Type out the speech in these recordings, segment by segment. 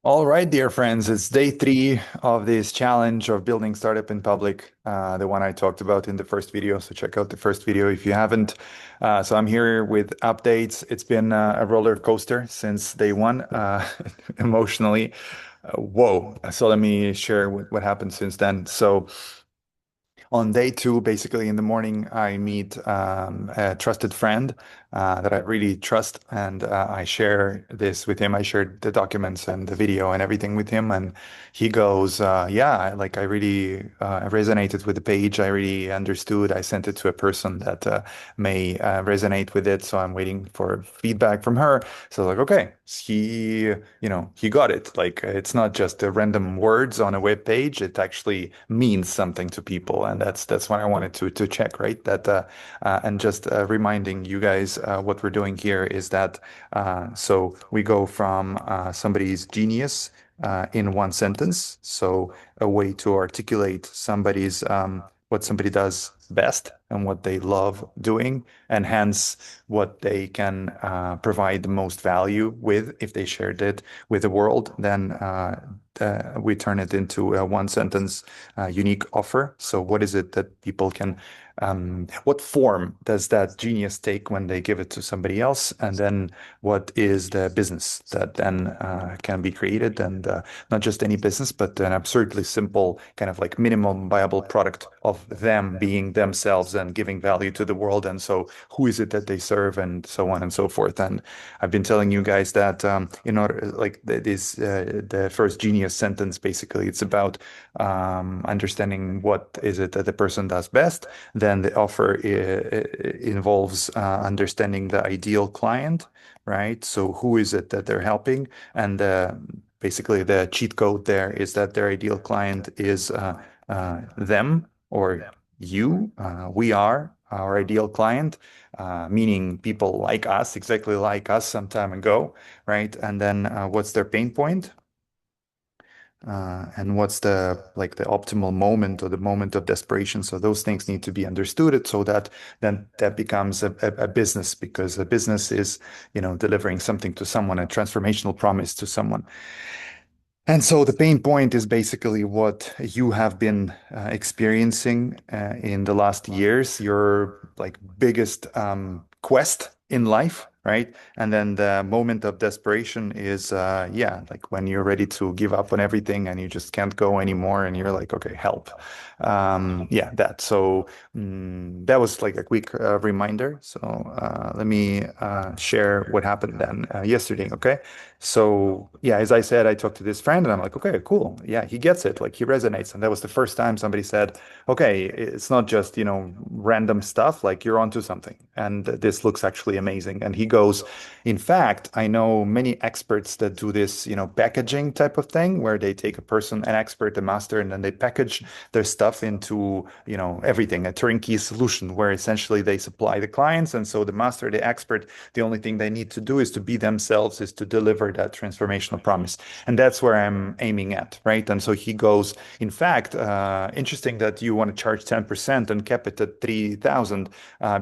All right, dear friends, it's day three of this challenge of building startup in public, the one I talked about in the first video. So check out the first video if you haven't. So I'm here with updates. It's been a roller coaster since day one, emotionally. Whoa. So let me share what happened since then. So on day two, basically in the morning, I meet a trusted friend that I really trust, and I share this with him. I shared the documents and the video and everything with him, and he goes, "Yeah, I really resonated with the page. I really understood. I sent it to a person that may resonate with it, so I'm waiting for feedback from her." So like, okay, he got it. Like it's not just random words on a web page. It actually means something to people, and that's what I wanted to check, right? And just reminding you guys what we're doing here is that so we go from somebody's genius in one sentence, so a way to articulate somebody's what somebody does best and what they love doing, and hence what they can provide the most value with if they shared it with the world, then we turn it into a one sentence unique offer. So what is it that people can what form does that genius take when they give it to somebody else? And then what is the business that then can be created? And not just any business, but an absurdly simple kind of like minimum viable product of them being themselves and giving value to the world. And so who is it that they serve and so on and so forth. And I've been telling you guys that in order like the first genius sentence, basically it's about understanding what is it that the person does best. Then the offer involves understanding the ideal client, right? So who is it that they're helping? And basically the cheat code there is that their ideal client is them or you. We are our ideal client, meaning people like us, exactly like us some time ago, right? And then what's their pain point? And what's the optimal moment or the moment of desperation. So those things need to be understood so that then that becomes a business, because a business is, delivering something to someone, a transformational promise to someone. And so the pain point is basically what you have been experiencing in the last years, your like biggest quest in life, right? And then the moment of desperation is, yeah, like when you're ready to give up on everything and you just can't go anymore, and you're like, okay, help. Yeah, that. So that was like a quick reminder. So let me share what happened then yesterday. Okay. So yeah, as I said, I talked to this friend and I'm like, okay, cool. Yeah, he gets it. Like he resonates. And that was the first time somebody said, okay, it's not just, random stuff, like you're onto something. And this looks actually amazing. And he goes, in fact, I know many experts that do this, packaging type of thing where they take a person, an expert, a master, and then they package their stuff into, everything, a turnkey solution where essentially they supply the clients. And so the master, the expert, the only thing they need to do is to be themselves, is to deliver that transformational promise. And that's where I'm aiming at, right? And so he goes, in fact, interesting that you want to charge 10% and cap it at 3,000,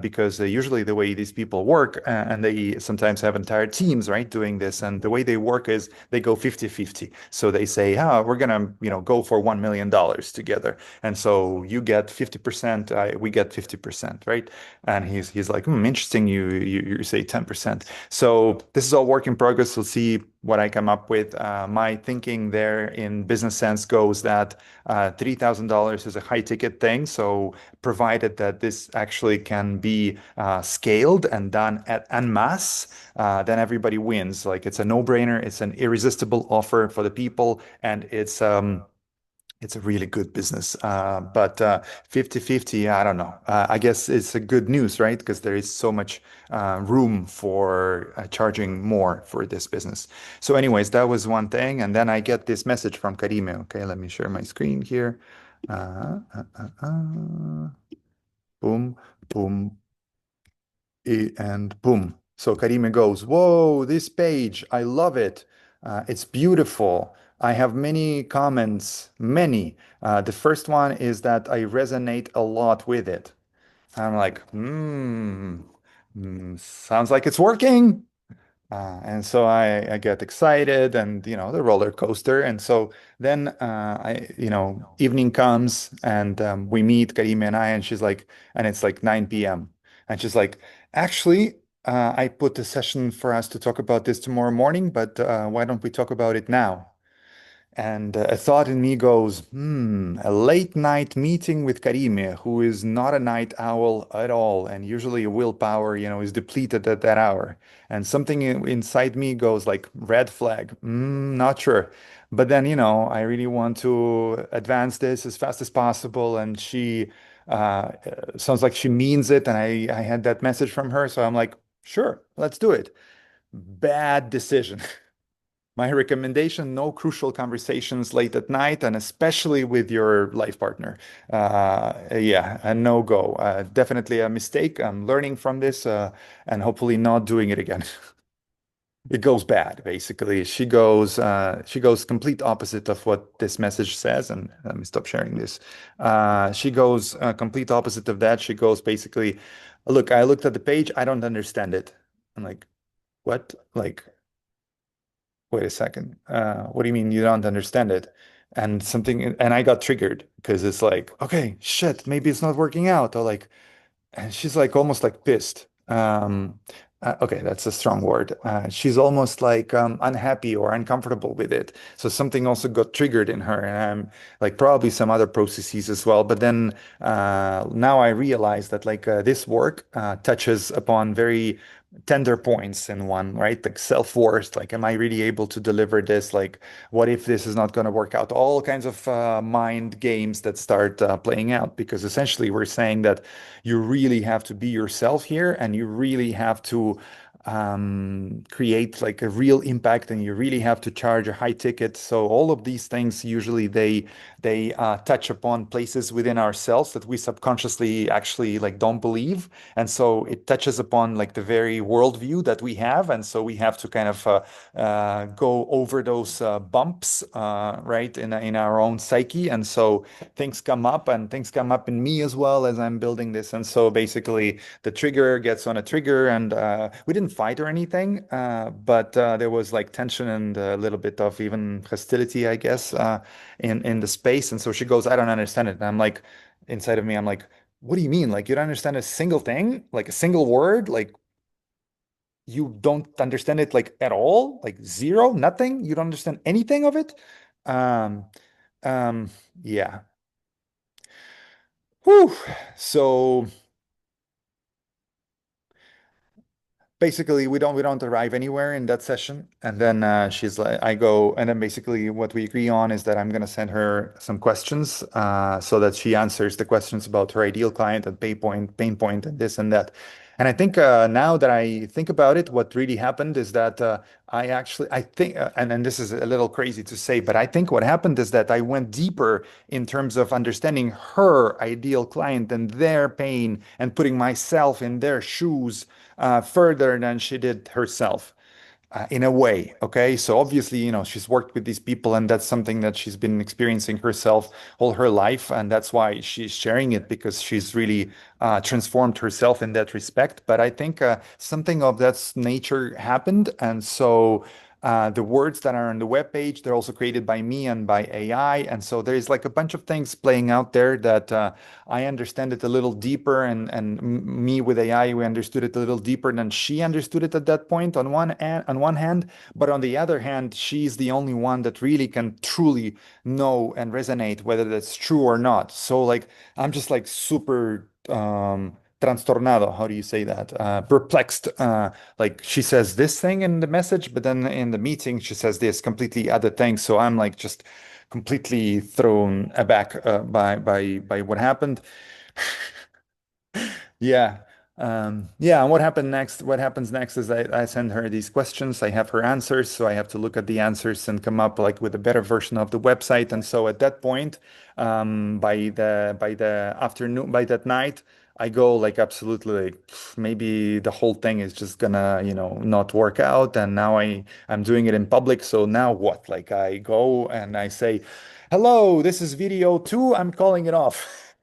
because usually the way these people work, and they sometimes have entire teams, right, doing this. And the way they work is they go 50-50. So they say, we're going to, go for $1 million together. And so you get 50%, we get 50%, right? And he's like, interesting. You say 10%. So this is all work in progress. We'll see what I come up with. My thinking there in business sense goes that $3,000 is a high ticket thing. So provided that this actually can be scaled and done at en masse, then everybody wins. Like it's a no-brainer. It's an irresistible offer for the people, and it's a really good business. But 50-50, I don't know. I guess it's a good news, right? Because there is so much room for charging more for this business. So, anyways, that was one thing. And then I get this message from Karime. Okay, let me share my screen here. Boom, boom, and boom. So Karime goes, whoa, this page, I love it. It's beautiful. I have many comments, many. The first one is that I resonate a lot with it. I'm like, sounds like it's working. And so I get excited and, the roller coaster. And so then, evening comes and we meet, Karime and I, and she's like, and it's like 9 p.m. And she's like, actually, I put a session for us to talk about this tomorrow morning, but why don't we talk about it now? And a thought in me goes, a late night meeting with Karime, who is not a night owl at all, and usually willpower, is depleted at that hour. And something inside me goes like, red flag, not sure. But then, I really want to advance this as fast as possible. And she sounds like she means it. And I had that message from her. So I'm like, sure, let's do it. Bad decision. My recommendation, no crucial conversations late at night, and especially with your life partner. Yeah, a no go. Definitely a mistake. I'm learning from this and hopefully not doing it again. It goes bad, basically. She goes complete opposite of what this message says. And let me stop sharing this. She goes complete opposite of that. She goes basically, look, I looked at the page. I don't understand it. I'm like, what? Like, wait a second. What do you mean you don't understand it? And I got triggered because it's like, okay, shit, maybe it's not working out. Or like, and she's like almost like pissed. Okay, that's a strong word. She's almost like unhappy or uncomfortable with it. So something also got triggered in her, and like probably some other processes as well. But then now I realize that like this work touches upon very tender points in one, right? Like self-worth. Like, am I really able to deliver this? Like, what if this is not going to work out? All kinds of mind games that start playing out because essentially we're saying that you really have to be yourself here and you really have to create like a real impact and you really have to charge a high ticket. So all of these things usually they touch upon places within ourselves that we subconsciously actually like don't believe. And so it touches upon like the very worldview that we have. And so we have to kind of go over those bumps, right, in our own psyche. And so things come up and things come up in me as well as I'm building this. And so basically the trigger gets on a trigger and we didn't fight or anything, but there was like tension and a little bit of even hostility, I guess, in the space. And so she goes, I don't understand it. And I'm like, inside of me, I'm like, what do you mean? Like you don't understand a single thing, like a single word, like you don't understand it like at all, like zero, nothing. You don't understand anything of it. Um, um, yeah. Whew. So basically we don't arrive anywhere in that session, and then she's like, I go, and then basically what we agree on is that I'm going to send her some questions so that she answers the questions about her ideal client and pain point and this and that. And I think now that I think about it, what really happened is that I think and this is a little crazy to say, but I think what happened is that I went deeper in terms of understanding her ideal client and their pain and putting myself in their shoes further than she did herself. In a way, okay? So obviously, she's worked with these people, and that's something that she's been experiencing herself all her life, and that's why she's sharing it because she's really transformed herself in that respect. But I think something of that nature happened, and so the words that are on the web page, they're also created by me and by AI, and so there's like a bunch of things playing out there that I understand it a little deeper, and me with AI, we understood it a little deeper than she understood it at that point on one hand, but on the other hand, she's the only one that really can truly know and resonate whether that's true or not. So like I'm just like super trastornado. How do you say that? Perplexed. Like she says this thing in the message, but then in the meeting she says this completely other thing. So I'm like just completely thrown aback by what happened. Yeah. Yeah, and what happened next? What happens next is I send her these questions. I have her answers, so I have to look at the answers and come up like with a better version of the website. And so at that point, by the afternoon, by that night, I go like absolutely like maybe the whole thing is just gonna, not work out. And now I'm doing it in public. So now what? Like I go and I say, "Hello, this is video two. I'm calling it off."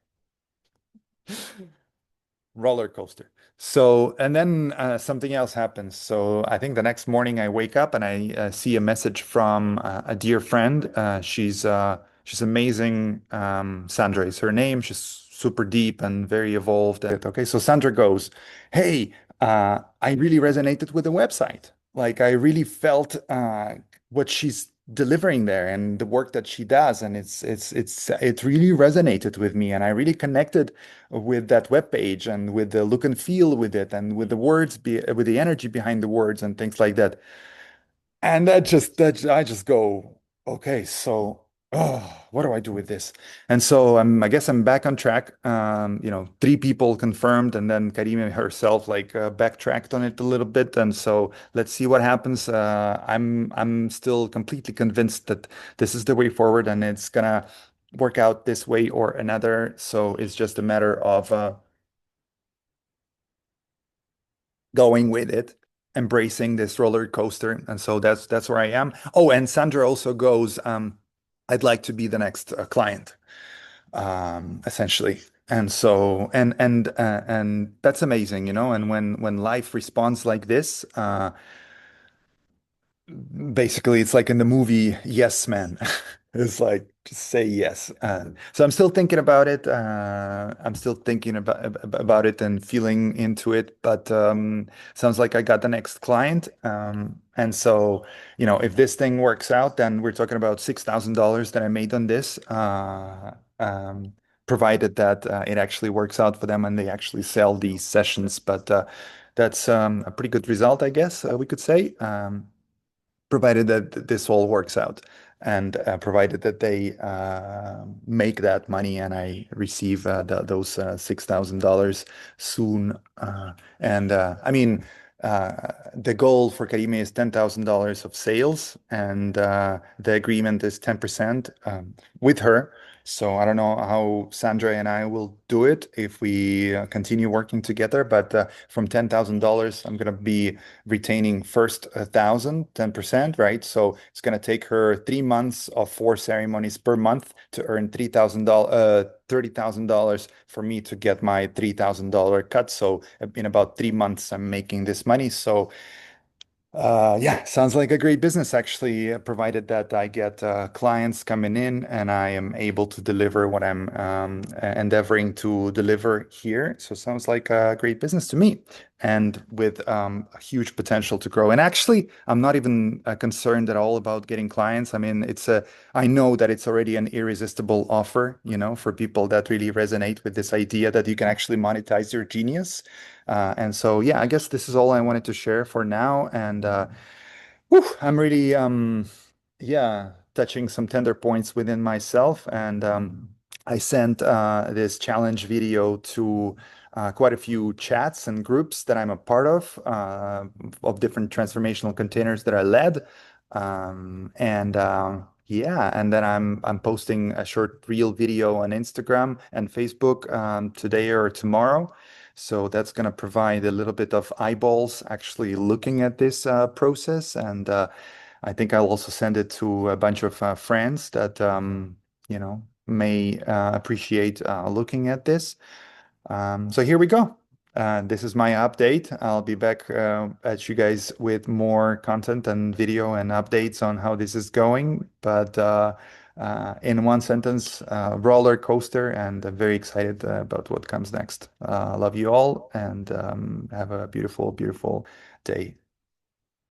Roller coaster. So, and then something else happens. So, I think the next morning I wake up and I see a message from a dear friend. She's amazing. Sandra is her name. She's super deep and very evolved. Okay, so Sandra goes, "Hey, I really resonated with the website. Like, I really felt what she's delivering there and the work that she does, and it really resonated with me, and I really connected with that web page and with the look and feel with it and with the with the energy behind the words and things like that. And that I just go, okay, so what do I do with this? And so I guess I'm back on track. Three people confirmed, and then Karima herself like backtracked on it a little bit. And so let's see what happens. I'm still completely convinced that this is the way forward, and it's gonna work out this way or another. So it's just a matter of going with it, embracing this roller coaster. And so that's where I am. Oh, and Sandra also goes, I'd like to be the next client, essentially. And so and that's amazing, you know. And when life responds like this, basically it's like in the movie Yes Man. It's like just say yes. So I'm still thinking about it. I'm still thinking about it and feeling into it, but sounds like I got the next client. And so, if this thing works out, then we're talking about $6,000 that I made on this, provided that it actually works out for them and they actually sell these sessions. But that's a pretty good result, I guess we could say. Provided that this all works out and provided that they make that money and I receive those $6,000 soon. And I mean, the goal for Karime is $10,000 of sales, and the agreement is 10% with her. So I don't know how Sandra and I will do it if we continue working together, but from $10,000, I'm going to be retaining first 1,000, 10%, right? So it's going to take her 3 months of four ceremonies per month to earn $30,000 for me to get my $3,000 cut. So in about 3 months, I'm making this money. So yeah, sounds like a great business actually, provided that I get clients coming in and I am able to deliver what I'm endeavoring to deliver here. So sounds like a great business to me, and with a huge potential to grow. And actually, I'm not even concerned at all about getting clients. I mean, I know that it's already an irresistible offer, for people that really resonate with this idea that you can actually monetize your genius. And so, yeah, I guess this is all I wanted to share for now. And whew, I'm really, yeah, touching some tender points within myself. And I sent this challenge video to quite a few chats and groups that I'm a part of different transformational containers that I led. And yeah, and then I'm posting a short reel video on Instagram and Facebook today or tomorrow. So that's going to provide a little bit of eyeballs actually looking at this process. And I think I'll also send it to a bunch of friends that, may appreciate looking at this. So here we go. This is my update. I'll be back at you guys with more content and video and updates on how this is going. But in one sentence, roller coaster, and I'm very excited about what comes next. Love you all and have a beautiful, beautiful day.